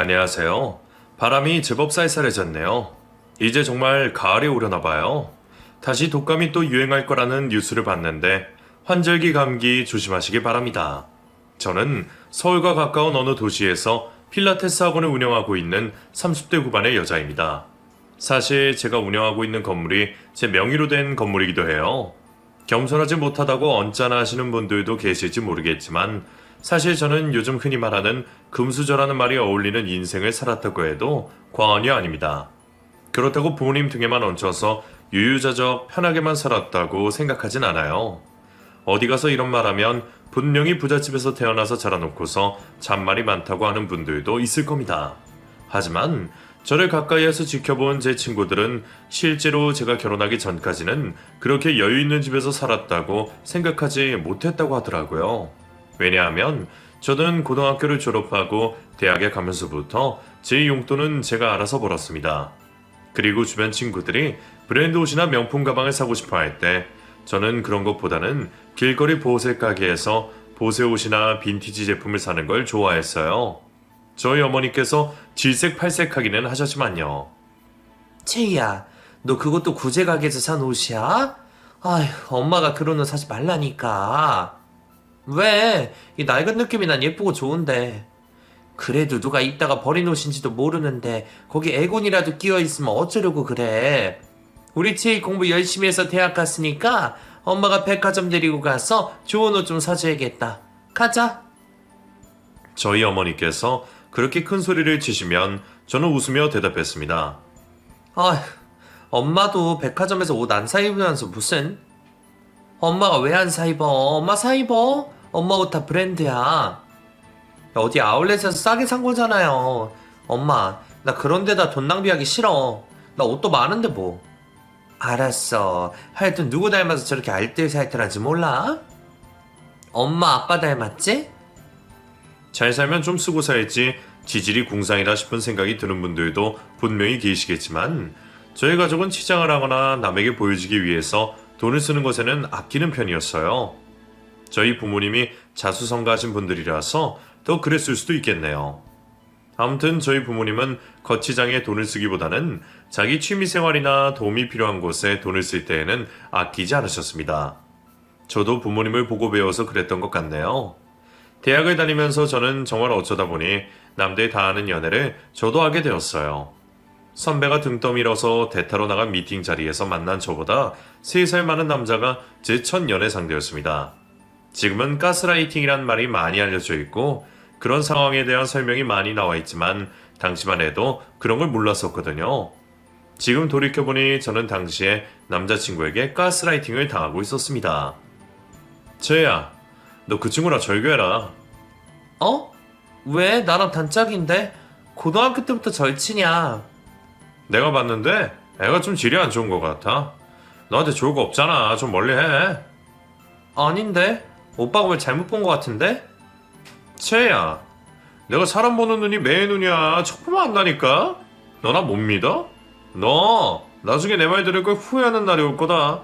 안녕하세요. 바람이 제법 쌀쌀해졌네요. 이제 정말 가을이 오려나 봐요. 다시 독감이 또 유행할 거라는 뉴스를 봤는데 환절기 감기 조심하시기 바랍니다. 저는 서울과 가까운 어느 도시에서 필라테스 학원을 운영하고 있는 30대 후반의 여자입니다. 사실 제가 운영하고 있는 건물이 제 명의로 된 건물이기도 해요. 겸손하지 못하다고 언짢아 하시는 분들도 계실지 모르겠지만 사실 저는 요즘 흔히 말하는 금수저라는 말이 어울리는 인생을 살았다고 해도 과언이 아닙니다. 그렇다고 부모님 등에만 얹혀서 유유자적 편하게만 살았다고 생각하진 않아요. 어디 가서 이런 말하면 분명히 부잣집에서 태어나서 자라놓고서 잔말이 많다고 하는 분들도 있을 겁니다. 하지만 저를 가까이에서 지켜본 제 친구들은 실제로 제가 결혼하기 전까지는 그렇게 여유 있는 집에서 살았다고 생각하지 못했다고 하더라고요. 왜냐하면 저는 고등학교를 졸업하고 대학에 가면서부터 제 용돈은 제가 알아서 벌었습니다. 그리고 주변 친구들이 브랜드 옷이나 명품 가방을 사고 싶어 할 때 저는 그런 것보다는 길거리 보호색 가게에서 보세 옷이나 빈티지 제품을 사는 걸 좋아했어요. 저희 어머니께서 질색팔색하기는 하셨지만요. 채희야, 너 그것도 구제 가게에서 산 옷이야? 아휴, 엄마가 그런 옷 사지 말라니까. 왜? 이 낡은 느낌이 난 예쁘고 좋은데. 그래도 누가 입다가 버린 옷인지도 모르는데 거기 에곤이라도 끼어있으면 어쩌려고 그래. 우리 채희 공부 열심히 해서 대학 갔으니까 엄마가 백화점 데리고 가서 좋은 옷 좀 사줘야겠다. 가자. 저희 어머니께서 그렇게 큰 소리를 치시면 저는 웃으며 대답했습니다. 아휴, 엄마도 백화점에서 옷 안 사입으면서 무슨? 엄마가 왜 안 사입어? 엄마 사입어? 엄마 옷 다 브랜드야. 어디 아울렛에서 싸게 산 거잖아요. 엄마, 나 그런 데다 돈 낭비하기 싫어. 나 옷도 많은데 뭐. 알았어. 하여튼 누구 닮아서 저렇게 알뜰살뜰한지 몰라? 엄마 아빠 닮았지? 잘 살면 좀 쓰고 살지 지질이 궁상이라 싶은 생각이 드는 분들도 분명히 계시겠지만 저희 가족은 치장을 하거나 남에게 보여주기 위해서 돈을 쓰는 것에는 아끼는 편이었어요. 저희 부모님이 자수성가하신 분들이라서 더 그랬을 수도 있겠네요. 아무튼 저희 부모님은 거치장에 돈을 쓰기보다는 자기 취미생활이나 도움이 필요한 곳에 돈을 쓸 때에는 아끼지 않으셨습니다. 저도 부모님을 보고 배워서 그랬던 것 같네요. 대학을 다니면서 저는 정말 어쩌다 보니 남들 다 아는 연애를 저도 하게 되었어요. 선배가 등 떠밀어서 대타로 나간 미팅 자리에서 만난 저보다 3살 많은 남자가 제 첫 연애 상대였습니다. 지금은 가스라이팅이란 말이 많이 알려져 있고 그런 상황에 대한 설명이 많이 나와 있지만 당시만 해도 그런 걸 몰랐었거든요. 지금 돌이켜보니 저는 당시에 남자친구에게 가스라이팅을 당하고 있었습니다. 채야, 너 그 친구랑 절교해라. 어? 왜? 나랑 단짝인데? 고등학교 때부터 절친이야. 내가 봤는데 애가 좀 질이 안 좋은 것 같아. 너한테 좋을 거 없잖아. 좀 멀리 해. 아닌데? 오빠가 뭘 잘못 본 것 같은데? 채야, 내가 사람 보는 눈이 매의 눈이야. 척 보면 안다니까. 너 나 못 믿어? 너 나중에 내 말 들을 걸 후회하는 날이 올 거다.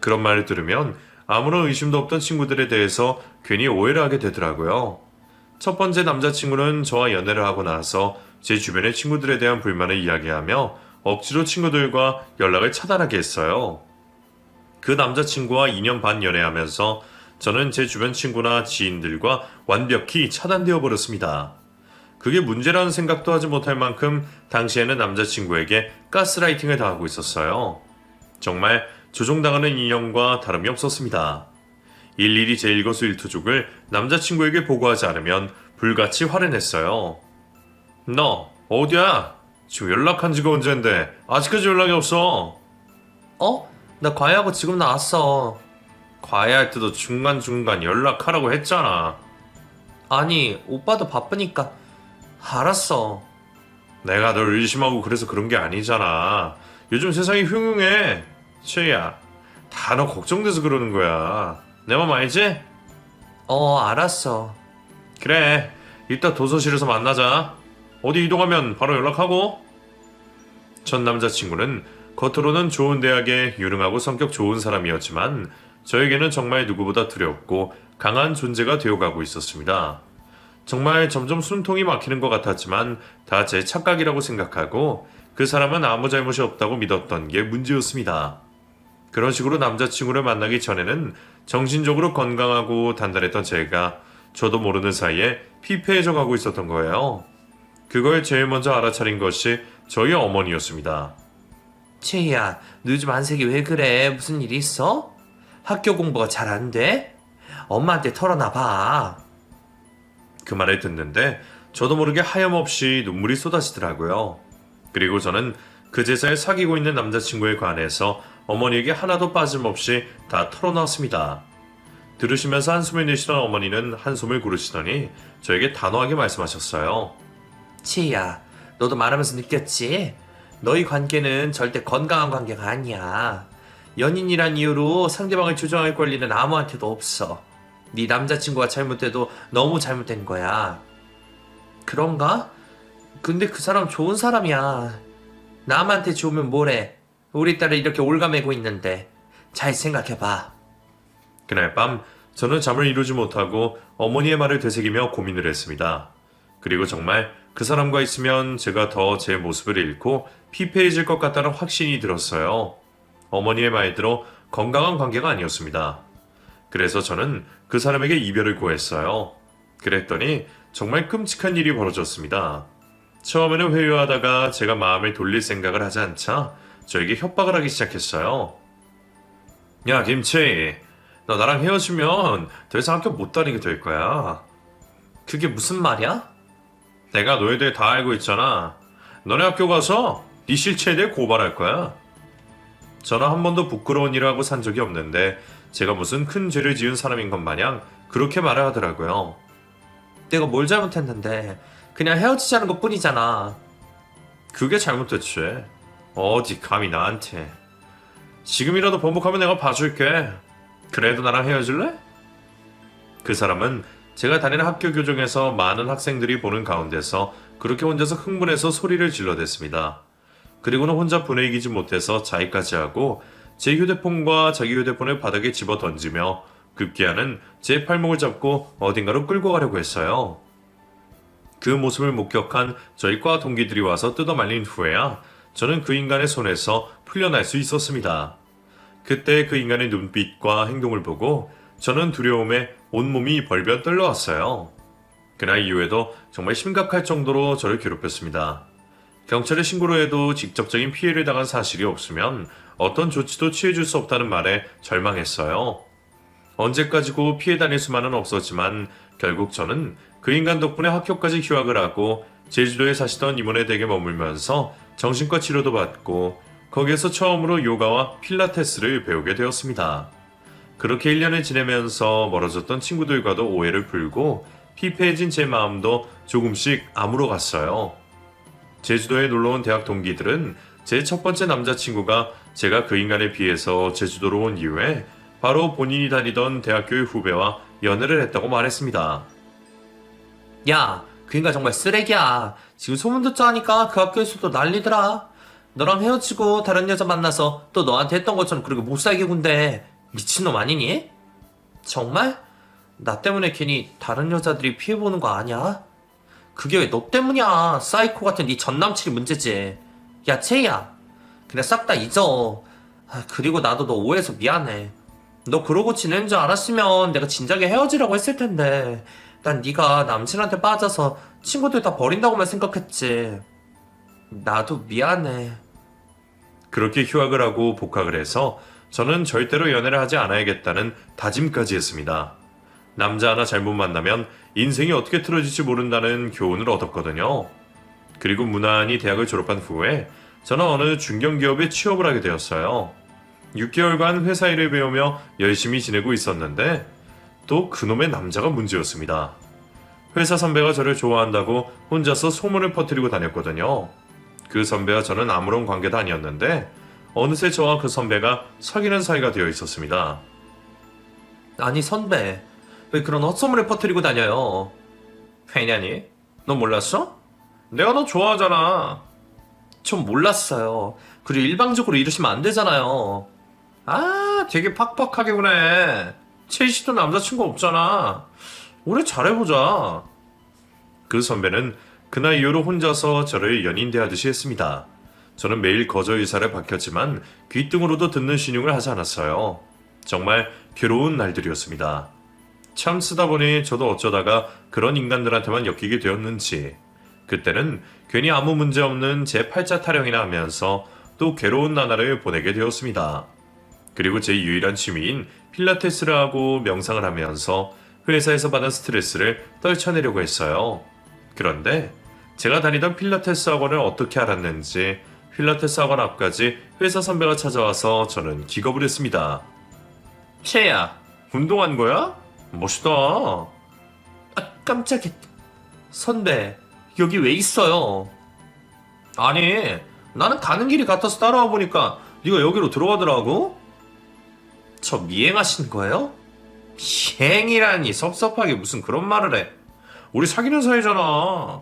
그런 말을 들으면 아무런 의심도 없던 친구들에 대해서 괜히 오해를 하게 되더라고요. 첫 번째 남자친구는 저와 연애를 하고 나서 제 주변의 친구들에 대한 불만을 이야기하며 억지로 친구들과 연락을 차단하게 했어요. 그 남자친구와 2년 반 연애하면서 저는 제 주변 친구나 지인들과 완벽히 차단되어 버렸습니다. 그게 문제라는 생각도 하지 못할 만큼 당시에는 남자친구에게 가스라이팅을 당하고 있었어요. 정말 조종당하는 인형과 다름이 없었습니다. 일일이 제 일거수일투족을 남자친구에게 보고하지 않으면 불같이 화를 냈어요. 너 어디야? 지금 연락한 지가 언젠데 아직까지 연락이 없어. 어? 나 과외하고 지금 나왔어. 과외할 때도 중간중간 연락하라고 했잖아. 아니, 오빠도 바쁘니까. 알았어. 내가 널 의심하고 그래서 그런 게 아니잖아. 요즘 세상이 흉흉해. 채야, 다 너 걱정돼서 그러는 거야. 내 맘 알지? 알았어. 그래, 이따 도서실에서 만나자. 어디 이동하면 바로 연락하고. 전 남자친구는 겉으로는 좋은 대학에 유능하고 성격 좋은 사람이었지만 저에게는 정말 누구보다 두렵고 강한 존재가 되어가고 있었습니다. 정말 점점 숨통이 막히는 것 같았지만 다 제 착각이라고 생각하고 그 사람은 아무 잘못이 없다고 믿었던 게 문제였습니다. 그런 식으로 남자친구를 만나기 전에는 정신적으로 건강하고 단단했던 제가 저도 모르는 사이에 피폐해져 가고 있었던 거예요. 그걸 제일 먼저 알아차린 것이 저희 어머니였습니다. 채희야, 너 요즘 안색이 왜 그래? 무슨 일 있어? 학교 공부가 잘 안 돼? 엄마한테 털어놔봐. 그 말을 듣는데 저도 모르게 하염없이 눈물이 쏟아지더라고요. 그리고 저는 그제서야 사귀고 있는 남자친구에 관해서 어머니에게 하나도 빠짐없이 다 털어놨습니다. 들으시면서 한숨을 내쉬던 어머니는 한숨을 고르시더니 저에게 단호하게 말씀하셨어요. 채희야, 너도 말하면서 느꼈지? 너희 관계는 절대 건강한 관계가 아니야. 연인이란 이유로 상대방을 조종할 권리는 아무한테도 없어. 네 남자친구가 잘못해도 너무 잘못된 거야. 그런가? 근데 그 사람 좋은 사람이야. 남한테 좋으면 뭐래? 우리 딸을 이렇게 올가매고 있는데. 잘 생각해봐. 그날 밤 저는 잠을 이루지 못하고 어머니의 말을 되새기며 고민을 했습니다. 그리고 정말 그 사람과 있으면 제가 더 제 모습을 잃고 피폐해질 것 같다는 확신이 들었어요. 어머니의 말대로 건강한 관계가 아니었습니다. 그래서 저는 그 사람에게 이별을 고했어요. 그랬더니 정말 끔찍한 일이 벌어졌습니다. 처음에는 회유하다가 제가 마음을 돌릴 생각을 하지 않자 저에게 협박을 하기 시작했어요. 야, 김채희, 너 나랑 헤어지면 더 이상 학교 못 다니게 될 거야. 그게 무슨 말이야? 내가 너에 대해 다 알고 있잖아. 너네 학교 가서 네 실체에 대해 고발할 거야. 저는 한 번도 부끄러운 일을 하고 산 적이 없는데 제가 무슨 큰 죄를 지은 사람인 것 마냥 그렇게 말을 하더라고요. 내가 뭘 잘못했는데 그냥 헤어지자는 것 뿐이잖아. 그게 잘못됐지. 어디 감히 나한테. 지금이라도 번복하면 내가 봐줄게. 그래도 나랑 헤어질래? 그 사람은 제가 다니는 학교 교정에서 많은 학생들이 보는 가운데서 그렇게 혼자서 흥분해서 소리를 질러댔습니다. 그리고는 혼자 분해이기지 못해서 자위까지 하고 제 휴대폰과 자기 휴대폰을 바닥에 집어 던지며 급기야는 제 팔목을 잡고 어딘가로 끌고 가려고 했어요. 그 모습을 목격한 저희 과 동기들이 와서 뜯어말린 후에야 저는 그 인간의 손에서 풀려날 수 있었습니다. 그때 그 인간의 눈빛과 행동을 보고 저는 두려움에 온몸이 벌벌 떨려왔어요. 그날 이후에도 정말 심각할 정도로 저를 괴롭혔습니다. 경찰에 신고를 해도 직접적인 피해를 당한 사실이 없으면 어떤 조치도 취해줄 수 없다는 말에 절망했어요. 언제까지고 피해 다닐 수만은 없었지만 결국 저는 그 인간 덕분에 학교까지 휴학을 하고 제주도에 사시던 이모네 댁에 머물면서 정신과 치료도 받고 거기에서 처음으로 요가와 필라테스를 배우게 되었습니다. 그렇게 1년을 지내면서 멀어졌던 친구들과도 오해를 풀고 피폐해진 제 마음도 조금씩 아물어 갔어요. 제주도에 놀러온 대학 동기들은 제 첫 번째 남자친구가 제가 그 인간에 비해서 제주도로 온 이후에 바로 본인이 다니던 대학교의 후배와 연애를 했다고 말했습니다. 야, 그 인간 정말 쓰레기야. 지금 소문 듣자 하니까 그 학교에서도 난리더라. 너랑 헤어지고 다른 여자 만나서 또 너한테 했던 것처럼 그렇게 못 살게 군대. 미친놈 아니니? 정말? 나 때문에 괜히 다른 여자들이 피해보는 거 아니야? 그게 왜 너 때문이야. 사이코 같은 네 전남친이 문제지. 야, 채희야. 그냥 싹 다 잊어. 그리고 나도 너 오해해서 미안해. 너 그러고 지내는 줄 알았으면 내가 진작에 헤어지라고 했을 텐데 난 네가 남친한테 빠져서 친구들 다 버린다고만 생각했지. 나도 미안해. 그렇게 휴학을 하고 복학을 해서 저는 절대로 연애를 하지 않아야겠다는 다짐까지 했습니다. 남자 하나 잘못 만나면 인생이 어떻게 틀어질지 모른다는 교훈을 얻었거든요. 그리고 무난히 대학을 졸업한 후에 저는 어느 중견기업에 취업을 하게 되었어요. 6개월간 회사 일을 배우며 열심히 지내고 있었는데 또 그놈의 남자가 문제였습니다. 회사 선배가 저를 좋아한다고 혼자서 소문을 퍼뜨리고 다녔거든요. 그 선배와 저는 아무런 관계도 아니었는데 어느새 저와 그 선배가 사귀는 사이가 되어 있었습니다. 아니 선배, 왜 그런 헛소문을 퍼뜨리고 다녀요? 왜냐니? 너 몰랐어? 내가 너 좋아하잖아. 좀 몰랐어요. 그리고 일방적으로 이러시면 안 되잖아요. 아, 되게 팍팍하게 구네. 채희 씨도 남자친구 없잖아. 우리 잘해보자. 그 선배는 그날 이후로 혼자서 저를 연인 대하듯이 했습니다. 저는 매일 거저 의사를 밝혔지만 귀등으로도 듣는 신용을 하지 않았어요. 정말 괴로운 날들이었습니다. 참 쓰다 보니 저도 어쩌다가 그런 인간들한테만 엮이게 되었는지 그때는 괜히 아무 문제 없는 제 팔자 타령이나 하면서 또 괴로운 나날을 보내게 되었습니다. 그리고 제 유일한 취미인 필라테스를 하고 명상을 하면서 회사에서 받은 스트레스를 떨쳐내려고 했어요. 그런데 제가 다니던 필라테스 학원을 어떻게 알았는지 필라테스 학원 앞까지 회사 선배가 찾아와서 저는 기겁을 했습니다. 채야, 운동한 거야? 멋있다. 깜짝이야. 선배, 여기 왜 있어요? 아니, 나는 가는 길이 같아서 따라와 보니까 네가 여기로 들어가더라고? 저 미행하신 거예요? 미행이라니 섭섭하게 무슨 그런 말을 해. 우리 사귀는 사이잖아.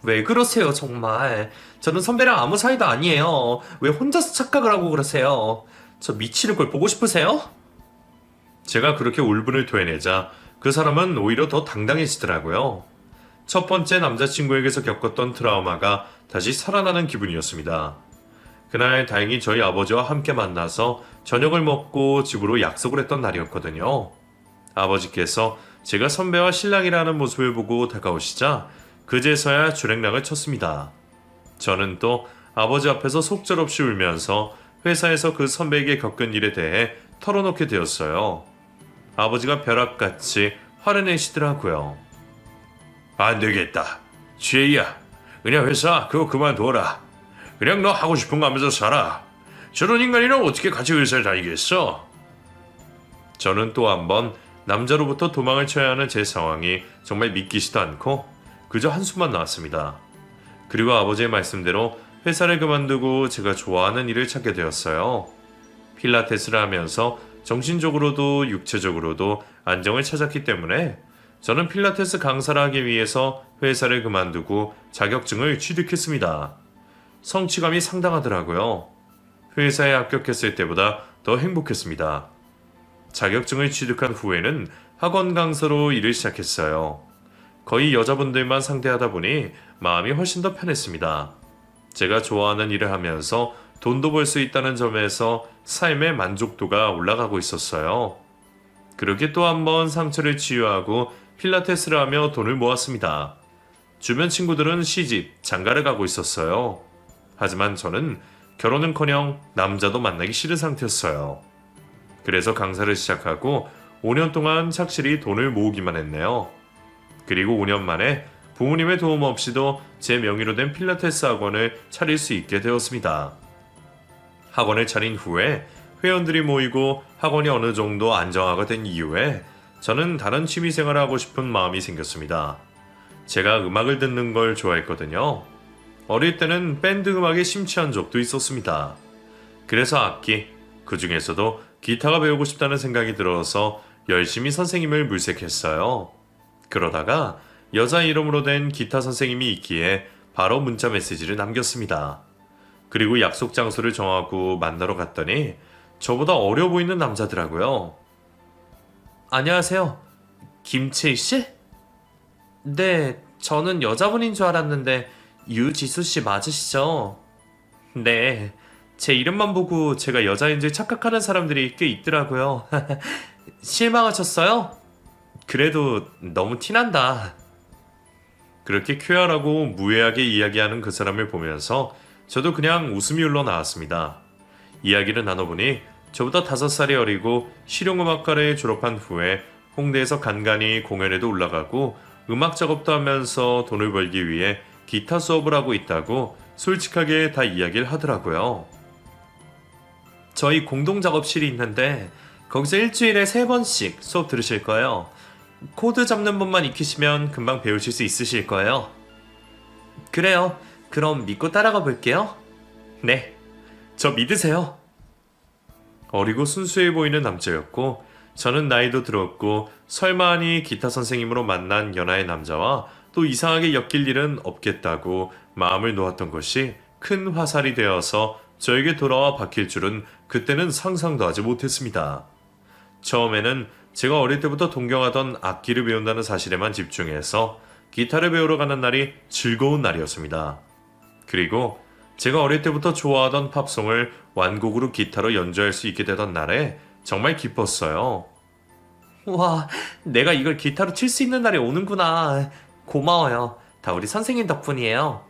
왜 그러세요, 정말. 저는 선배랑 아무 사이도 아니에요. 왜 혼자서 착각을 하고 그러세요? 저 미치는 걸 보고 싶으세요? 제가 그렇게 울분을 토해내자 그 사람은 오히려 더 당당해지더라고요. 첫 번째 남자친구에게서 겪었던 트라우마가 다시 살아나는 기분이었습니다. 그날 다행히 저희 아버지와 함께 만나서 저녁을 먹고 집으로 약속을 했던 날이었거든요. 아버지께서 제가 선배와 신랑이라는 모습을 보고 다가오시자 그제서야 주랭랑을 쳤습니다. 저는 또 아버지 앞에서 속절없이 울면서 회사에서 그 선배에게 겪은 일에 대해 털어놓게 되었어요. 아버지가 벼락같이 화를 내시더라고요. 안 되겠다. 지혜야, 그냥 회사 그거 그만둬라. 그냥 너 하고 싶은 거 하면서 살아. 저런 인간이랑 어떻게 같이 회사를 다니겠어? 저는 또 한 번 남자로부터 도망을 쳐야 하는 제 상황이 정말 믿기지도 않고 그저 한숨만 나왔습니다. 그리고 아버지의 말씀대로 회사를 그만두고 제가 좋아하는 일을 찾게 되었어요. 필라테스를 하면서 정신적으로도 육체적으로도 안정을 찾았기 때문에 저는 필라테스 강사를 하기 위해서 회사를 그만두고 자격증을 취득했습니다. 성취감이 상당하더라고요. 회사에 합격했을 때보다 더 행복했습니다. 자격증을 취득한 후에는 학원 강사로 일을 시작했어요. 거의 여자분들만 상대하다 보니 마음이 훨씬 더 편했습니다. 제가 좋아하는 일을 하면서 돈도 벌 수 있다는 점에서 삶의 만족도가 올라가고 있었어요. 그렇게 또 한 번 상처를 치유하고 필라테스를 하며 돈을 모았습니다. 주변 친구들은 시집, 장가를 가고 있었어요. 하지만 저는 결혼은커녕 남자도 만나기 싫은 상태였어요. 그래서 강사를 시작하고 5년 동안 착실히 돈을 모으기만 했네요. 그리고 5년 만에 부모님의 도움 없이도 제 명의로 된 필라테스 학원을 차릴 수 있게 되었습니다. 학원을 차린 후에 회원들이 모이고 학원이 어느 정도 안정화가 된 이후에 저는 다른 취미생활을 하고 싶은 마음이 생겼습니다. 제가 음악을 듣는 걸 좋아했거든요. 어릴 때는 밴드 음악에 심취한 적도 있었습니다. 그래서 악기, 그 중에서도 기타가 배우고 싶다는 생각이 들어서 열심히 선생님을 물색했어요. 그러다가 여자 이름으로 된 기타 선생님이 있기에 바로 문자 메시지를 남겼습니다. 그리고 약속 장소를 정하고 만나러 갔더니 저보다 어려 보이는 남자더라고요. 안녕하세요. 김채희 씨? 네, 저는 여자분인 줄 알았는데 유지수 씨 맞으시죠? 네, 제 이름만 보고 제가 여자인 줄 착각하는 사람들이 꽤 있더라고요. 실망하셨어요? 그래도 너무 티난다. 그렇게 쾌활하고 무해하게 이야기하는 그 사람을 보면서 저도 그냥 웃음이 흘러나왔습니다. 이야기를 나눠보니 저보다 5살이 어리고 실용음악과를 졸업한 후에 홍대에서 간간히 공연에도 올라가고 음악 작업도 하면서 돈을 벌기 위해 기타 수업을 하고 있다고 솔직하게 다 이야기를 하더라고요. 저희 공동 작업실이 있는데 거기서 일주일에 3번씩 수업 들으실 거예요. 코드 잡는 법만 익히시면 금방 배우실 수 있으실 거예요. 그래요. 그럼 믿고 따라가 볼게요. 네, 저 믿으세요. 어리고 순수해 보이는 남자였고 저는 나이도 들었고 설마하니 기타 선생님으로 만난 연하의 남자와 또 이상하게 엮일 일은 없겠다고 마음을 놓았던 것이 큰 화살이 되어서 저에게 돌아와 박힐 줄은 그때는 상상도 하지 못했습니다. 처음에는 제가 어릴 때부터 동경하던 악기를 배운다는 사실에만 집중해서 기타를 배우러 가는 날이 즐거운 날이었습니다. 그리고 제가 어릴 때부터 좋아하던 팝송을 완곡으로 기타로 연주할 수 있게 되던 날에 정말 기뻤어요. 와, 내가 이걸 기타로 칠 수 있는 날이 오는구나. 고마워요. 다 우리 선생님 덕분이에요.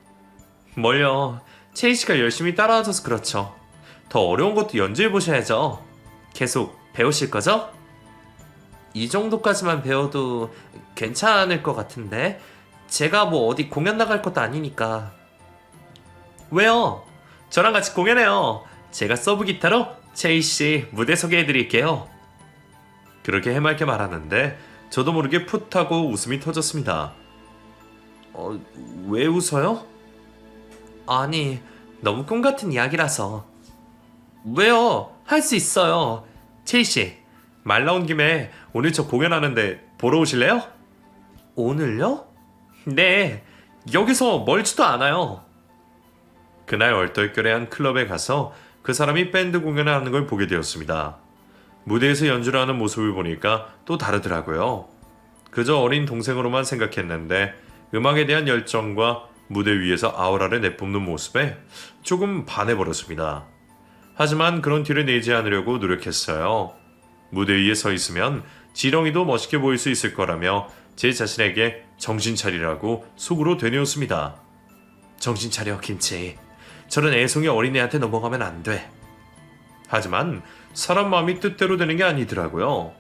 뭘요? 채희 씨가 열심히 따라와줘서 그렇죠. 더 어려운 것도 연주해 보셔야죠. 계속 배우실 거죠? 이 정도까지만 배워도 괜찮을 것 같은데. 제가 뭐 어디 공연 나갈 것도 아니니까. 왜요? 저랑 같이 공연해요. 제가 서브 기타로 채희 씨 무대 소개해 드릴게요. 그렇게 해맑게 말하는데 저도 모르게 풋 하고 웃음이 터졌습니다. 왜 웃어요? 아니, 너무 꿈 같은 이야기라서. 왜요? 할 수 있어요. 채희 씨, 말 나온 김에 오늘 저 공연하는데 보러 오실래요? 오늘요? 네, 여기서 멀지도 않아요. 그날 얼떨결에 클럽에 가서 그 사람이 밴드 공연을 하는 걸 보게 되었습니다. 무대에서 연주를 하는 모습을 보니까 또 다르더라고요. 그저 어린 동생으로만 생각했는데 음악에 대한 열정과 무대 위에서 아우라를 내뿜는 모습에 조금 반해버렸습니다. 하지만 그런 티를 내지 않으려고 노력했어요. 무대 위에 서 있으면 지렁이도 멋있게 보일 수 있을 거라며 제 자신에게 정신 차리라고 속으로 되뇌었습니다. 정신 차려, 김치. 저런 애송이 어린애한테 넘어가면 안 돼. 하지만 사람 마음이 뜻대로 되는 게 아니더라고요.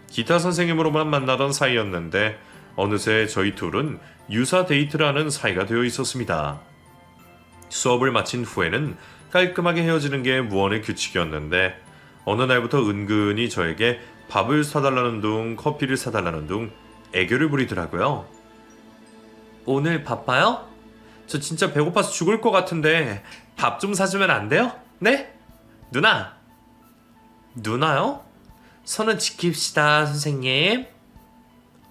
기타 선생님으로만 만나던 사이였는데 어느새 저희 둘은 유사 데이트를 하는 사이가 되어 있었습니다. 수업을 마친 후에는 깔끔하게 헤어지는 게 무언의 규칙이었는데 어느 날부터 은근히 저에게 밥을 사달라는 둥 커피를 사달라는 둥 애교를 부리더라고요. 오늘 바빠요? 저 진짜 배고파서 죽을 것 같은데 밥 좀 사주면 안 돼요? 네? 누나! 누나요? 선은 지킵시다, 선생님.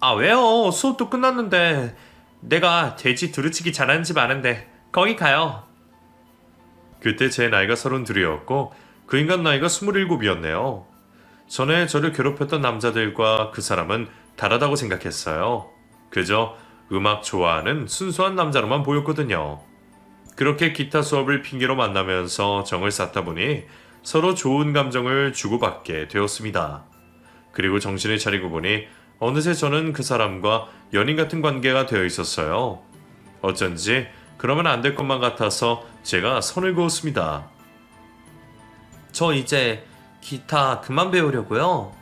아, 왜요? 수업도 끝났는데. 내가 돼지 두루치기 잘하는 집 아는데 거기 가요. 그때 제 나이가 32였고 그 인간 나이가 27이었네요. 전에 저를 괴롭혔던 남자들과 그 사람은 다르다고 생각했어요. 그저 음악 좋아하는 순수한 남자로만 보였거든요. 그렇게 기타 수업을 핑계로 만나면서 정을 쌓다 보니 서로 좋은 감정을 주고받게 되었습니다. 그리고 정신을 차리고 보니 어느새 저는 그 사람과 연인 같은 관계가 되어 있었어요. 어쩐지 그러면 안 될 것만 같아서 제가 선을 그었습니다. 저 이제 기타 그만 배우려고요.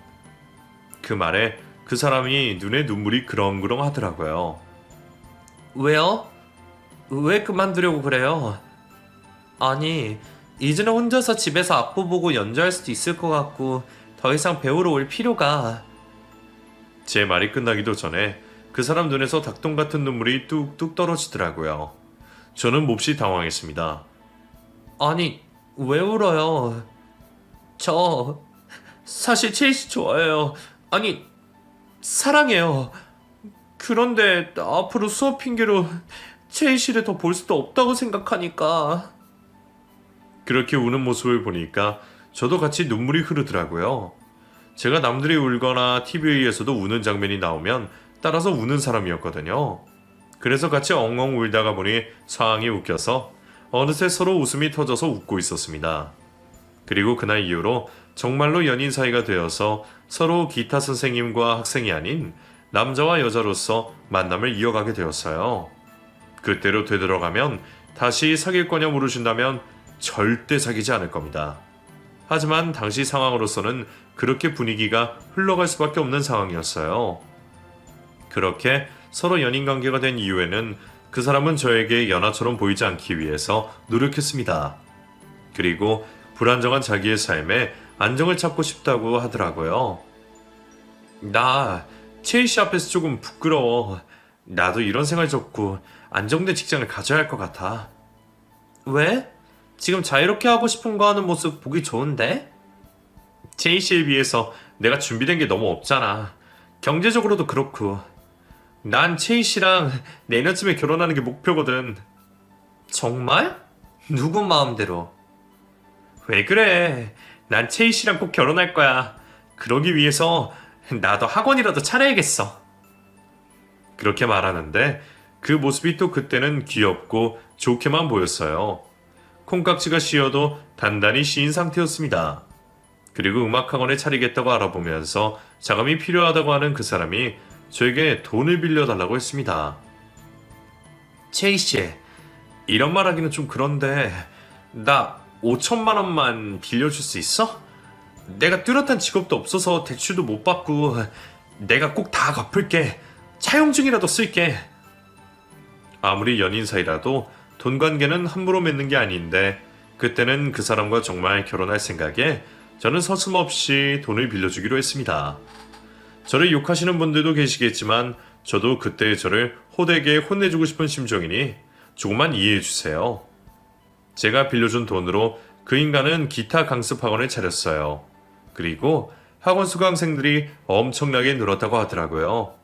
그 말에 그 사람이 눈에 눈물이 그렁그렁 하더라고요. 왜요? 왜 그만두려고 그래요? 아니, 이제는 혼자서 집에서 악보 보고 연주할 수도 있을 것 같고 더 이상 배우러 올 필요가... 제 말이 끝나기도 전에 그 사람 눈에서 닭똥 같은 눈물이 뚝뚝 떨어지더라고요. 저는 몹시 당황했습니다. 아니, 왜 울어요? 저 사실 첼시 좋아해요. 아니, 사랑해요. 그런데 앞으로 수업 핑계로 첼시를 더 볼 수도 없다고 생각하니까... 그렇게 우는 모습을 보니까 저도 같이 눈물이 흐르더라고요. 제가 남들이 울거나 TV에서도 우는 장면이 나오면 따라서 우는 사람이었거든요. 그래서 같이 엉엉 울다가 보니 상황이 웃겨서 어느새 서로 웃음이 터져서 웃고 있었습니다. 그리고 그날 이후로 정말로 연인 사이가 되어서 서로 기타 선생님과 학생이 아닌 남자와 여자로서 만남을 이어가게 되었어요. 그때로 되돌아가면 다시 사귈 거냐 물으신다면 절대 사귀지 않을 겁니다. 하지만 당시 상황으로서는 그렇게 분위기가 흘러갈 수밖에 없는 상황이었어요. 그렇게 서로 연인 관계가 된 이후에는 그 사람은 저에게 연하처럼 보이지 않기 위해서 노력했습니다. 그리고 불안정한 자기의 삶에 안정을 찾고 싶다고 하더라고요. 나 채이씨 앞에서 조금 부끄러워. 나도 이런 생활 좋고 안정된 직장을 가져야 할 것 같아. 왜? 지금 자유롭게 하고 싶은 거 하는 모습 보기 좋은데? 채이씨에 비해서 내가 준비된 게 너무 없잖아. 경제적으로도 그렇고. 난 채이씨랑 내년쯤에 결혼하는 게 목표거든. 정말? 누구 마음대로? 왜 그래? 난 채이씨랑 꼭 결혼할 거야. 그러기 위해서 나도 학원이라도 차려야겠어. 그렇게 말하는데 그 모습이 또 그때는 귀엽고 좋게만 보였어요. 콩깍지가 씌어도 단단히 씌인 상태였습니다. 그리고 음악학원에 차리겠다고 알아보면서 자금이 필요하다고 하는 그 사람이 저에게 돈을 빌려달라고 했습니다. 제이씨, 이런 말 하기는 좀 그런데 나 5천만 원만 빌려줄 수 있어? 내가 뚜렷한 직업도 없어서 대출도 못 받고 내가 꼭 다 갚을게. 차용증이라도 쓸게. 아무리 연인 사이라도 돈 관계는 함부로 맺는 게 아닌데 그때는 그 사람과 정말 결혼할 생각에 저는 서슴없이 돈을 빌려주기로 했습니다. 저를 욕하시는 분들도 계시겠지만 저도 그때의 저를 호되게 혼내주고 싶은 심정이니 조금만 이해해 주세요. 제가 빌려준 돈으로 그 인간은 기타 강습 학원을 차렸어요. 그리고 학원 수강생들이 엄청나게 늘었다고 하더라고요.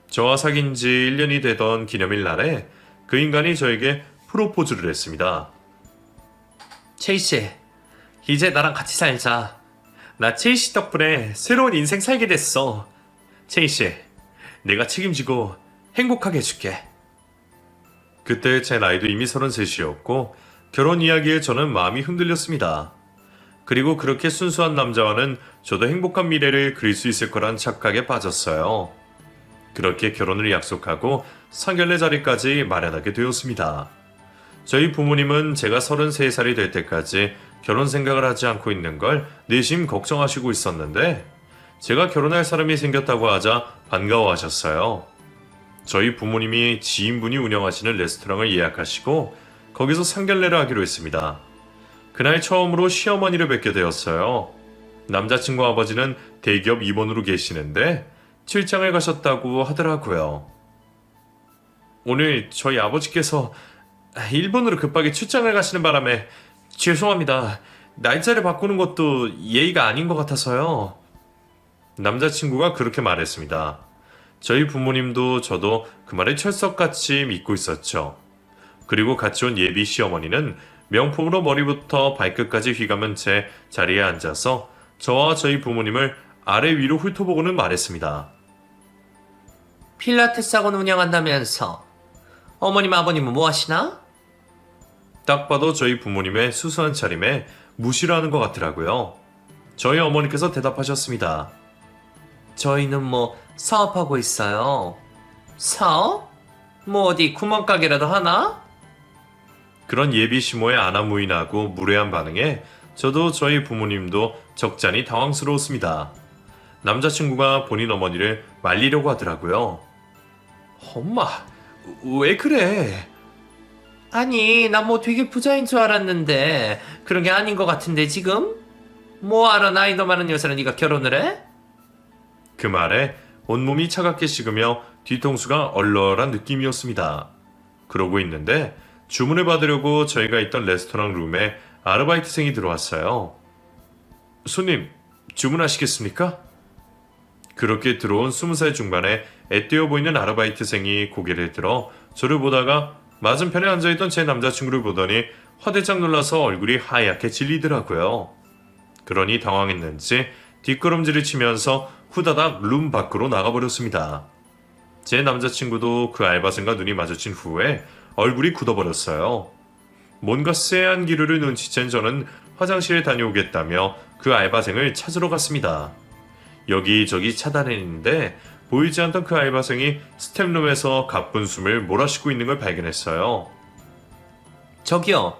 저와 사귄 지 1년이 되던 기념일 날에 그 인간이 저에게 프로포즈를 했습니다. 제이씨, 이제 나랑 같이 살자. 나 제이씨 덕분에 새로운 인생 살게 됐어. 제이씨, 내가 책임지고 행복하게 해줄게. 그때 제 나이도 이미 33이었고 결혼 이야기에 저는 마음이 흔들렸습니다. 그리고 그렇게 순수한 남자와는 저도 행복한 미래를 그릴 수 있을 거란 착각에 빠졌어요. 그렇게 결혼을 약속하고 상견례 자리까지 마련하게 되었습니다. 저희 부모님은 제가 33살이 될 때까지 결혼 생각을 하지 않고 있는 걸 내심 걱정하시고 있었는데 제가 결혼할 사람이 생겼다고 하자 반가워하셨어요. 저희 부모님이 지인분이 운영하시는 레스토랑을 예약하시고 거기서 상견례를 하기로 했습니다. 그날 처음으로 시어머니를 뵙게 되었어요. 남자친구 아버지는 대기업 임원으로 계시는데 출장을 가셨다고 하더라고요. 오늘 저희 아버지께서 일본으로 급하게 출장을 가시는 바람에 죄송합니다. 날짜를 바꾸는 것도 예의가 아닌 것 같아서요. 남자친구가 그렇게 말했습니다. 저희 부모님도 저도 그 말을 철석같이 믿고 있었죠. 그리고 같이 온 예비 시어머니는 명품으로 머리부터 발끝까지 휘감은 채 자리에 앉아서 저와 저희 부모님을 아래 위로 훑어보고는 말했습니다. 필라테스 학원 운영한다면서 어머님 아버님은 뭐 하시나? 딱 봐도 저희 부모님의 수수한 차림에 무시를 하는 것 같더라고요. 저희 어머니께서 대답하셨습니다. 저희는 뭐 사업하고 있어요. 사업? 뭐 어디 구멍가게라도 하나? 그런 예비 시모의 아나무인하고 무례한 반응에 저도 저희 부모님도 적잖이 당황스러웠습니다. 남자친구가 본인 어머니를 말리려고 하더라고요. 엄마, 왜 그래? 아니, 나 뭐 되게 부자인 줄 알았는데 그런 게 아닌 것 같은데 지금? 뭐하러 나이도 많은 여자랑 네가 결혼을 해? 그 말에 온몸이 차갑게 식으며 뒤통수가 얼얼한 느낌이었습니다. 그러고 있는데 주문을 받으려고 저희가 있던 레스토랑 룸에 아르바이트생이 들어왔어요. 손님, 주문하시겠습니까? 그렇게 들어온 20살 중반의 애띄어 보이는 아르바이트생이 고개를 들어 저를 보다가 맞은편에 앉아있던 제 남자친구를 보더니 화들짝 놀라서 얼굴이 하얗게 질리더라고요. 그러니 당황했는지 뒷걸음질을 치면서 후다닥 룸 밖으로 나가버렸습니다. 제 남자친구도 그 알바생과 눈이 마주친 후에 얼굴이 굳어버렸어요. 뭔가 쎄한 기류를 눈치챈 저는 화장실에 다녀오겠다며 그 알바생을 찾으러 갔습니다. 여기저기 찾아다니는데 보이지 않던 그 알바생이 스텝룸에서 가쁜 숨을 몰아쉬고 있는 걸 발견했어요. 저기요.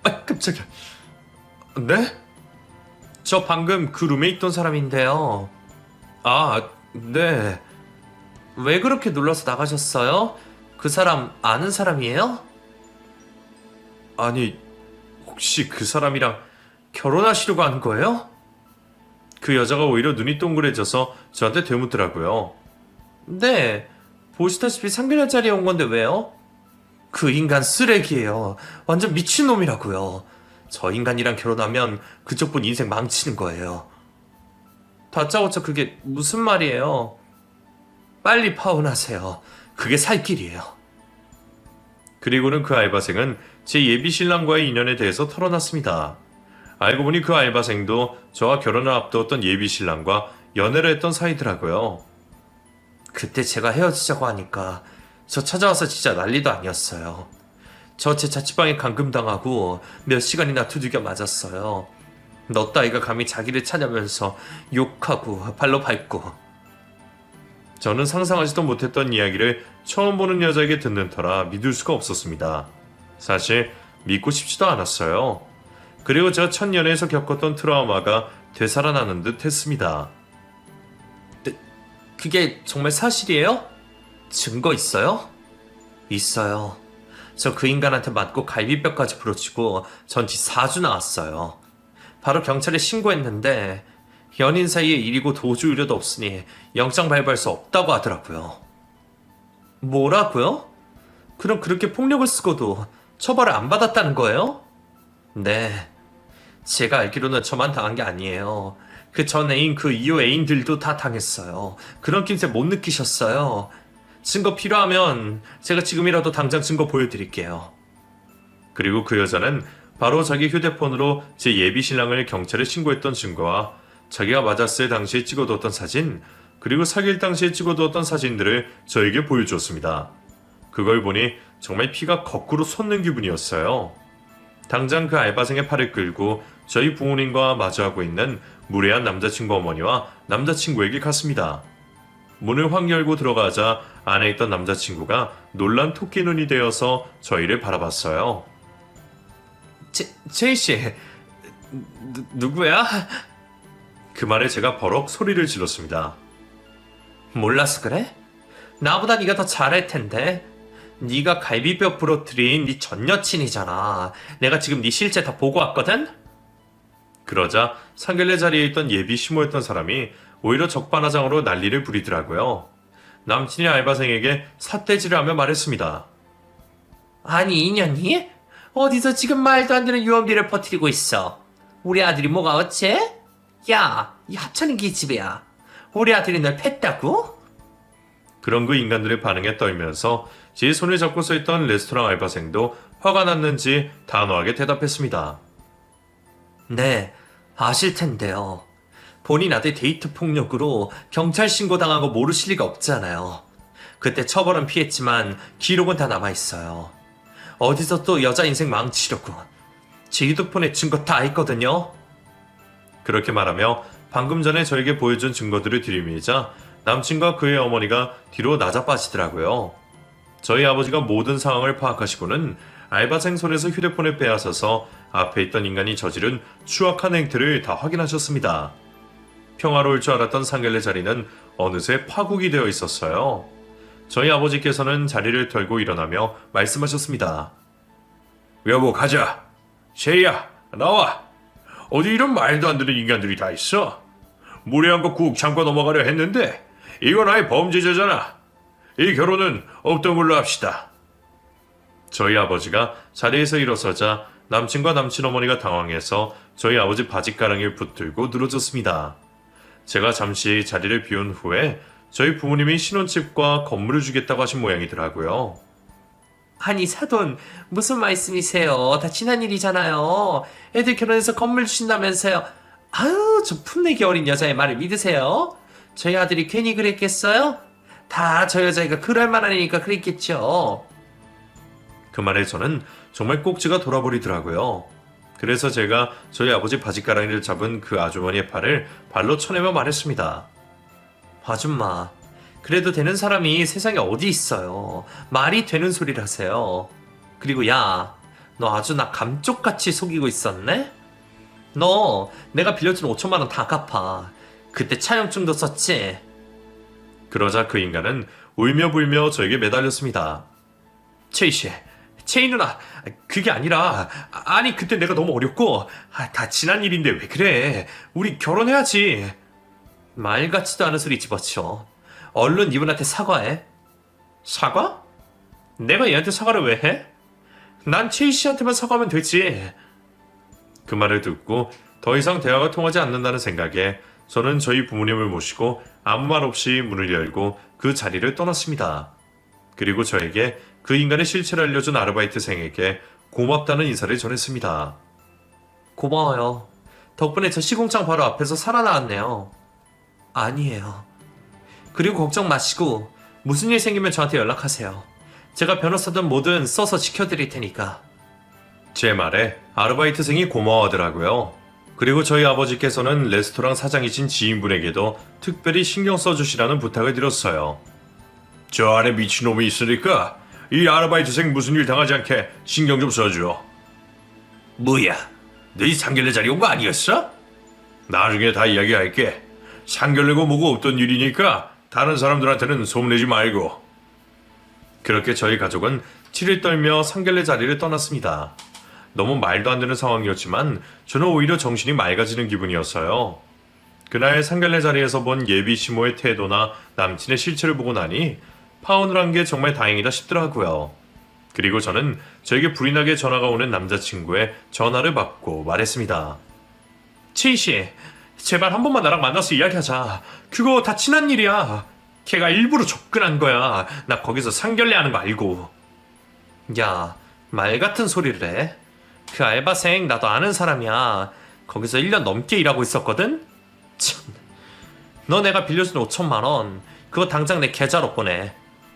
아, 깜짝이야. 네? 저 방금 그 룸에 있던 사람인데요. 아, 네. 왜 그렇게 놀라서 나가셨어요? 그 사람 아는 사람이에요? 아니, 혹시 그 사람이랑 결혼하시려고 하는 거예요? 그 여자가 오히려 눈이 동그래져서 저한테 되묻더라고요. 네. 보시다시피 상견례 자리에 온 건데 왜요? 그 인간 쓰레기예요. 완전 미친놈이라고요. 저 인간이랑 결혼하면 그쪽 분 인생 망치는 거예요. 다짜고짜 그게 무슨 말이에요? 빨리 파혼하세요. 그게 살 길이에요. 그리고는 그 알바생은 제 예비 신랑과의 인연에 대해서 털어놨습니다. 알고 보니 그 알바생도 저와 결혼을 앞두었던 예비 신랑과 연애를 했던 사이더라고요. 그때 제가 헤어지자고 하니까 저 찾아와서 진짜 난리도 아니었어요. 저 제 자취방에 감금당하고 몇 시간이나 두들겨 맞았어요. 너 따위가 감히 자기를 찾아면서 욕하고 발로 밟고. 저는 상상하지도 못했던 이야기를 처음 보는 여자에게 듣는 터라 믿을 수가 없었습니다. 사실 믿고 싶지도 않았어요. 그리고 저 첫 연애에서 겪었던 트라우마가 되살아나는 듯 했습니다. 그게 정말 사실이에요? 증거 있어요? 있어요. 저 그 인간한테 맞고 갈비뼈까지 부러지고 전치 4주 나왔어요. 바로 경찰에 신고했는데 연인 사이의 일이고 도주 우려도 없으니 영장 발부할 수 없다고 하더라고요. 뭐라고요? 그럼 그렇게 폭력을 쓰고도 처벌을 안 받았다는 거예요? 네. 제가 알기로는 저만 당한 게 아니에요. 그 전 애인 그 이후 애인들도 다 당했어요. 그런 낌새 못 느끼셨어요. 증거 필요하면 제가 지금이라도 당장 증거 보여드릴게요. 그리고 그 여자는 바로 자기 휴대폰으로 제 예비 신랑을 경찰에 신고했던 증거와 자기가 맞았을 당시에 찍어두었던 사진, 그리고 사귈 당시에 찍어두었던 사진들을 저에게 보여주었습니다. 그걸 보니 정말 피가 거꾸로 솟는 기분이었어요. 당장 그 알바생의 팔을 끌고 저희 부모님과 마주하고 있는 무례한 남자친구 어머니와 남자친구에게 갔습니다. 문을 확 열고 들어가자 안에 있던 남자친구가 놀란 토끼 눈이 되어서 저희를 바라봤어요. 제이씨, 누구야? 그 말에 제가 버럭 소리를 질렀습니다. 몰라서 그래? 나보다 네가 더 잘할 텐데. 네가 갈비뼈 부러뜨린 네 전 여친이잖아. 내가 지금 네 실체 다 보고 왔거든? 그러자 상견례 자리에 있던 예비 시모였던 사람이 오히려 적반하장으로 난리를 부리더라고요. 남친이 알바생에게 삿대질을 하며 말했습니다. 아니 이년이? 어디서 지금 말도 안 되는 유언비를 퍼뜨리고 있어. 우리 아들이 뭐가 어째? 야, 이 합천인 기집애야. 우리 아들이 널 팼다고? 그런 그 인간들의 반응에 떨면서 제 손을 잡고 서있던 레스토랑 알바생도 화가 났는지 단호하게 대답했습니다. 네, 아실 텐데요. 본인 아들 데이트 폭력으로 경찰 신고당한 거 모르실 리가 없잖아요. 그때 처벌은 피했지만 기록은 다 남아있어요. 어디서 또 여자 인생 망치려고. 제 휴대폰에 증거 다 있거든요. 그렇게 말하며 방금 전에 저에게 보여준 증거들을 들이밀자 남친과 그의 어머니가 뒤로 나자빠지더라고요. 저희 아버지가 모든 상황을 파악하시고는 알바생 손에서 휴대폰을 빼앗아서 앞에 있던 인간이 저지른 추악한 행태를 다 확인하셨습니다. 평화로울 줄 알았던 상견례 자리는 어느새 파국이 되어 있었어요. 저희 아버지께서는 자리를 털고 일어나며 말씀하셨습니다. 여보 가자. 제이야 나와. 어디 이런 말도 안 되는 인간들이 다 있어. 무례한 거 꾹 참고 넘어가려 했는데 이건 아예 범죄자잖아. 이 결혼은 없던 걸로 합시다. 저희 아버지가 자리에서 일어서자 남친과 남친 어머니가 당황해서 저희 아버지 바짓가랑이를 붙들고 늘어졌습니다. 제가 잠시 자리를 비운 후에 저희 부모님이 신혼집과 건물을 주겠다고 하신 모양이더라고요. 아니 사돈, 무슨 말씀이세요? 다 지난 일이잖아요. 애들 결혼해서 건물 주신다면서요. 아유, 저 풋내기 어린 여자의 말을 믿으세요? 저희 아들이 괜히 그랬겠어요? 다 저 여자애가 그럴 만한 애니까 그랬겠죠. 그 말에 저는 정말 꼭지가 돌아버리더라고요. 그래서 제가 저희 아버지 바짓가랑이를 잡은 그 아주머니의 팔을 발로 쳐내며 말했습니다. 아줌마, 그래도 되는 사람이 세상에 어디 있어요. 말이 되는 소리를 하세요. 그리고 야, 너 아주 나 감쪽같이 속이고 있었네? 너 내가 빌려준 5천만 원 다 갚아. 그때 차용증도 썼지? 그러자 그 인간은 울며불며 저에게 매달렸습니다. 체이씨, 체이 누나, 그게 아니라, 아니 그때 내가 너무 어렸고 다 지난 일인데 왜 그래. 우리 결혼해야지. 말 같지도 않은 소리 집어치워. 얼른 이분한테 사과해. 사과? 내가 얘한테 사과를 왜 해? 난 체이 씨한테만 사과하면 되지. 그 말을 듣고 더 이상 대화가 통하지 않는다는 생각에 저는 저희 부모님을 모시고 아무 말 없이 문을 열고 그 자리를 떠났습니다. 그리고 저에게 그 인간의 실체를 알려준 아르바이트생에게 고맙다는 인사를 전했습니다. 고마워요. 덕분에 저 시공장 바로 앞에서 살아나왔네요. 아니에요. 그리고 걱정 마시고 무슨 일 생기면 저한테 연락하세요. 제가 변호사든 뭐든 써서 지켜드릴 테니까. 제 말에 아르바이트생이 고마워하더라고요. 그리고 저희 아버지께서는 레스토랑 사장이신 지인분에게도 특별히 신경 써주시라는 부탁을 드렸어요. 저 안에 미친놈이 있으니까 이 아르바이트생 무슨 일 당하지 않게 신경 좀 써줘. 뭐야? 너희 상견례 자리 온 거 아니었어? 나중에 다 이야기할게. 상견례고 뭐고 없던 일이니까 다른 사람들한테는 소문내지 말고. 그렇게 저희 가족은 치를 떨며 상견례 자리를 떠났습니다. 너무 말도 안 되는 상황이었지만 저는 오히려 정신이 맑아지는 기분이었어요. 그날 상견례 자리에서 본 예비 시모의 태도나 남친의 실체를 보고 나니 파혼을 한 게 정말 다행이다 싶더라고요. 그리고 저는 저에게 불이 나게 전화가 오는 남자친구의 전화를 받고 말했습니다. 치이씨, 제발 한 번만 나랑 만나서 이야기하자. 그거 다 지난 일이야. 걔가 일부러 접근한 거야. 나 거기서 상견례 하는 거 알고. 야, 말 같은 소리를 해. 그 알바생 나도 아는 사람이야. 거기서 1년 넘게 일하고 있었거든? 참. 너 내가 빌려준 5천만 원 그거 당장 내 계좌로 보내.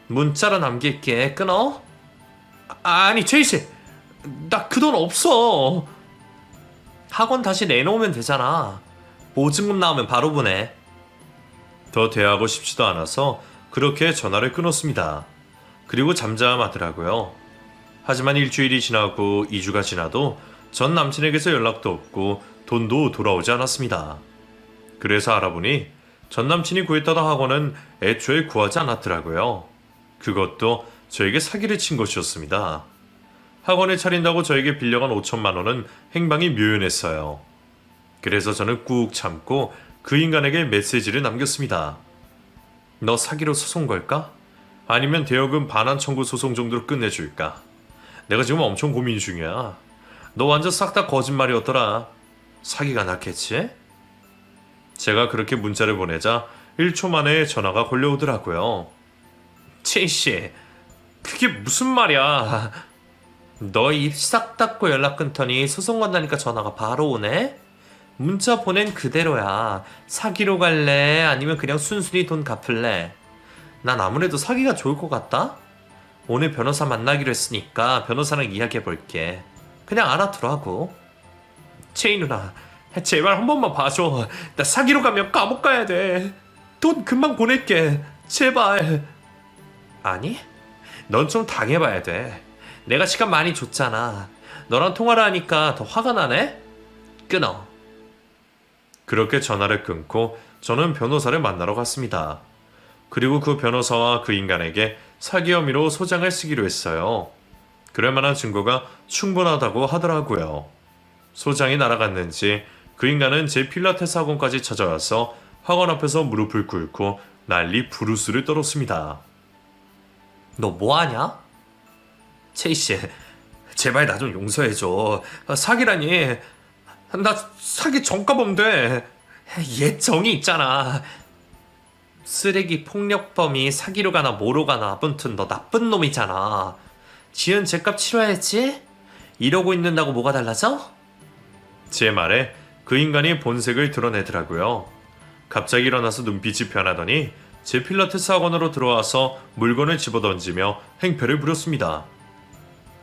문자로 남길게. 끊어? 아니 최희씨, 나 그 돈 없어. 학원 다시 내놓으면 되잖아. 보증금 나오면 바로 보내. 더 대하고 싶지도 않아서 그렇게 전화를 끊었습니다. 그리고 잠잠하더라고요. 하지만 일주일이 지나고 2주가 지나도 전 남친에게서 연락도 없고 돈도 돌아오지 않았습니다. 그래서 알아보니 전 남친이 구했다던 학원은 애초에 구하지 않았더라고요. 그것도 저에게 사기를 친 것이었습니다. 학원을 차린다고 저에게 빌려간 5천만 원은 행방이 묘연했어요. 그래서 저는 꾹 참고 그 인간에게 메시지를 남겼습니다. 너 사기로 소송 걸까? 아니면 대여금 반환 청구 소송 정도로 끝내줄까? 내가 지금 엄청 고민 중이야. 너 완전 싹 다 거짓말이었더라. 사기가 낫겠지? 제가 그렇게 문자를 보내자 1초 만에 전화가 걸려오더라고요. 채이씨, 그게 무슨 말이야. 너 입 싹 닫고 연락 끊더니 소송 건다니까 전화가 바로 오네? 문자 보낸 그대로야. 사기로 갈래? 아니면 그냥 순순히 돈 갚을래? 난 아무래도 사기가 좋을 것 같다? 오늘 변호사 만나기로 했으니까 변호사랑 이야기해볼게. 그냥 알아두라고. 채이 누나, 제발 한 번만 봐줘. 나 사기로 가면 감옥 가야 돼. 돈 금방 보낼게. 제발. 아니? 넌 좀 당해봐야 돼. 내가 시간 많이 줬잖아. 너랑 통화를 하니까 더 화가 나네? 끊어. 그렇게 전화를 끊고 저는 변호사를 만나러 갔습니다. 그리고 그 변호사와 그 인간에게 사기 혐의로 소장을 쓰기로 했어요. 그럴 만한 증거가 충분하다고 하더라고요. 소장이 날아갔는지 그 인간은 제 필라테스 학원까지 찾아와서 학원 앞에서 무릎을 꿇고 난리 부르스를 떨었습니다. 너 뭐하냐? 채이씨, 제발 나 좀 용서해줘. 사기라니. 나 사기 전과범돼. 예정이 있잖아. 쓰레기 폭력범이 사기로 가나 뭐로 가나 아무튼 너 나쁜 놈이잖아. 지은 죄값 치러야지. 이러고 있는다고 뭐가 달라져? 제 말에 그 인간이 본색을 드러내더라고요. 갑자기 일어나서 눈빛이 변하더니 제 필라테스 학원으로 들어와서 물건을 집어던지며 행패를 부렸습니다.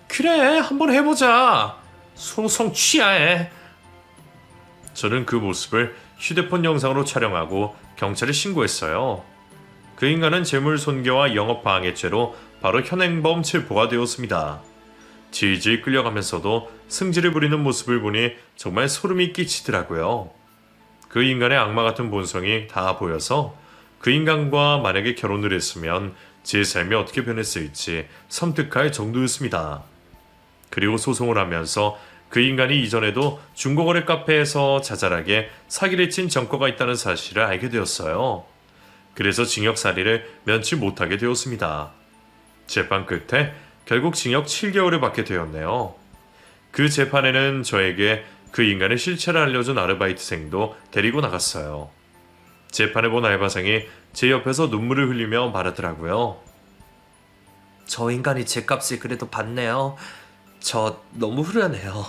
그래, 한번 해보자. 소송 취하해. 저는 그 모습을 휴대폰 영상으로 촬영하고 경찰에 신고했어요. 그 인간은 재물 손괴와 영업방해죄로 바로 현행범 체포가 되었습니다. 질질 끌려가면서도 승질을 부리는 모습을 보니 정말 소름이 끼치더라고요. 그 인간의 악마 같은 본성이 다 보여서 그 인간과 만약에 결혼을 했으면 제 삶이 어떻게 변했을지 섬뜩할 정도였습니다. 그리고 소송을 하면서 그 인간이 이전에도 중고거래 카페에서 자잘하게 사기를 친 전과가 있다는 사실을 알게 되었어요. 그래서 징역살이를 면치 못하게 되었습니다. 재판 끝에 결국 징역 7개월을 받게 되었네요. 그 재판에는 저에게 그 인간의 실체를 알려준 아르바이트생도 데리고 나갔어요. 재판을 본 알바생이 제 옆에서 눈물을 흘리며 말하더라고요. 저 인간이 제 값을 그래도 받네요. 저 너무 후련해요.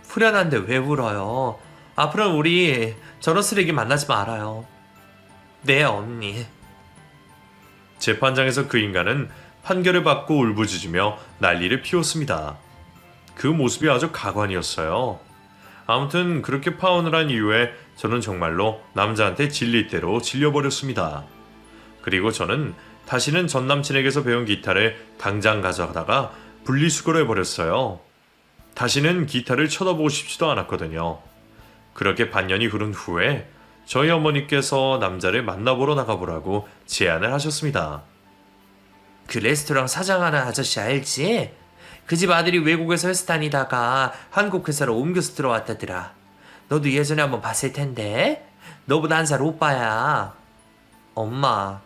후련한데 왜 울어요? 앞으로는 우리 저런 쓰레기 만나지 말아요. 네, 언니. 재판장에서 그 인간은 판결을 받고 울부짖으며 난리를 피웠습니다. 그 모습이 아주 가관이었어요. 아무튼 그렇게 파혼을 한 이후에 저는 정말로 남자한테 질릴 대로 질려버렸습니다. 그리고 저는 다시는 전 남친에게서 배운 기타를 당장 가져다가 분리수거를 해버렸어요. 다시는 기타를 쳐다보고 싶지도 않았거든요. 그렇게 반년이 흐른 후에 저희 어머니께서 남자를 만나보러 나가보라고 제안을 하셨습니다. 그 레스토랑 사장하는 아저씨 알지? 그 집 아들이 외국에서 회사 다니다가 한국 회사로 옮겨서 들어왔다더라. 너도 예전에 한번 봤을 텐데? 너보다 한 살 오빠야. 엄마,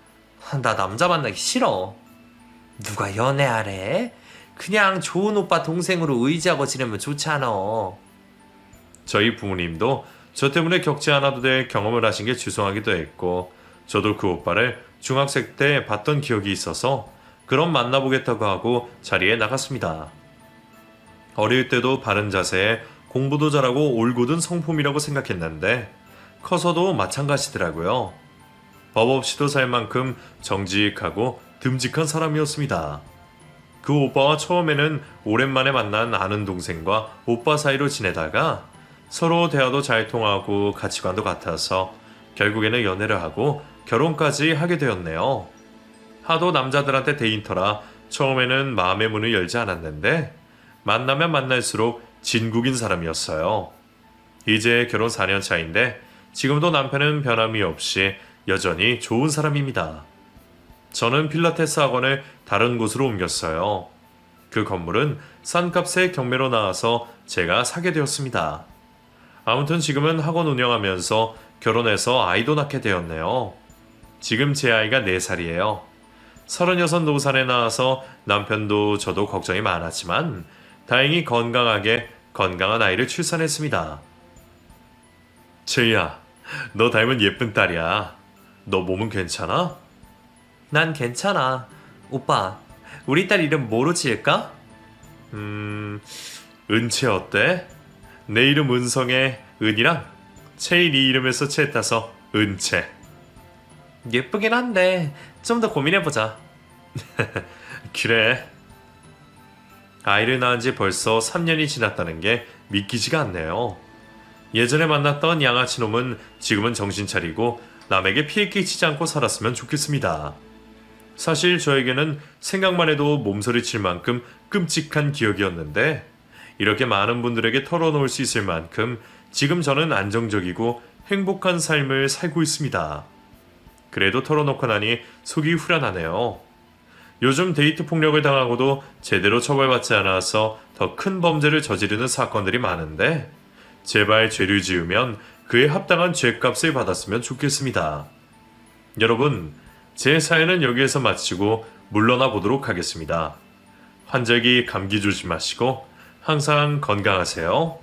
나 남자 만나기 싫어. 누가 연애하래? 그냥 좋은 오빠 동생으로 의지하고 지내면 좋잖아. 저희 부모님도 저 때문에 겪지 않아도 될 경험을 하신 게 죄송하기도 했고, 저도 그 오빠를 중학생 때 봤던 기억이 있어서 그럼 만나보겠다고 하고 자리에 나갔습니다. 어릴 때도 바른 자세에 공부도 잘하고 올곧은 성품이라고 생각했는데 커서도 마찬가지더라고요. 법 없이도 살 만큼 정직하고 듬직한 사람이었습니다. 그 오빠와 처음에는 오랜만에 만난 아는 동생과 오빠 사이로 지내다가 서로 대화도 잘 통하고 가치관도 같아서 결국에는 연애를 하고 결혼까지 하게 되었네요. 하도 남자들한테 데인터라 처음에는 마음의 문을 열지 않았는데 만나면 만날수록 진국인 사람이었어요. 이제 결혼 4년 차인데 지금도 남편은 변함이 없이 여전히 좋은 사람입니다. 저는 필라테스 학원을 다른 곳으로 옮겼어요. 그 건물은 싼 값에 경매로 나와서 제가 사게 되었습니다. 아무튼 지금은 학원 운영하면서 결혼해서 아이도 낳게 되었네요. 지금 제 아이가 4살이에요. 36 노산에 나와서 남편도 저도 걱정이 많았지만 다행히 건강하게 건강한 아이를 출산했습니다. 제이야, 너 닮은 예쁜 딸이야. 너 몸은 괜찮아? 난 괜찮아. 오빠, 우리 딸 이름 뭐로 지을까? 은채 어때? 내 이름 은성의 은이랑 채이 네 이름에서 채 따서 은채. 예쁘긴 한데 좀 더 고민해보자. 그래. 아이를 낳은 지 벌써 3년이 지났다는 게 믿기지가 않네요. 예전에 만났던 양아치 놈은 지금은 정신 차리고 남에게 피해 끼치지 않고 살았으면 좋겠습니다. 사실 저에게는 생각만 해도 몸서리 칠 만큼 끔찍한 기억이었는데 이렇게 많은 분들에게 털어놓을 수 있을 만큼 지금 저는 안정적이고 행복한 삶을 살고 있습니다. 그래도 털어놓고 나니 속이 후련하네요. 요즘 데이트 폭력을 당하고도 제대로 처벌받지 않아서 더 큰 범죄를 저지르는 사건들이 많은데 제발 죄를 지으면 그에 합당한 죄값을 받았으면 좋겠습니다. 여러분, 제 사연은 여기에서 마치고 물러나 보도록 하겠습니다. 환절기 감기 조심하시고 항상 건강하세요.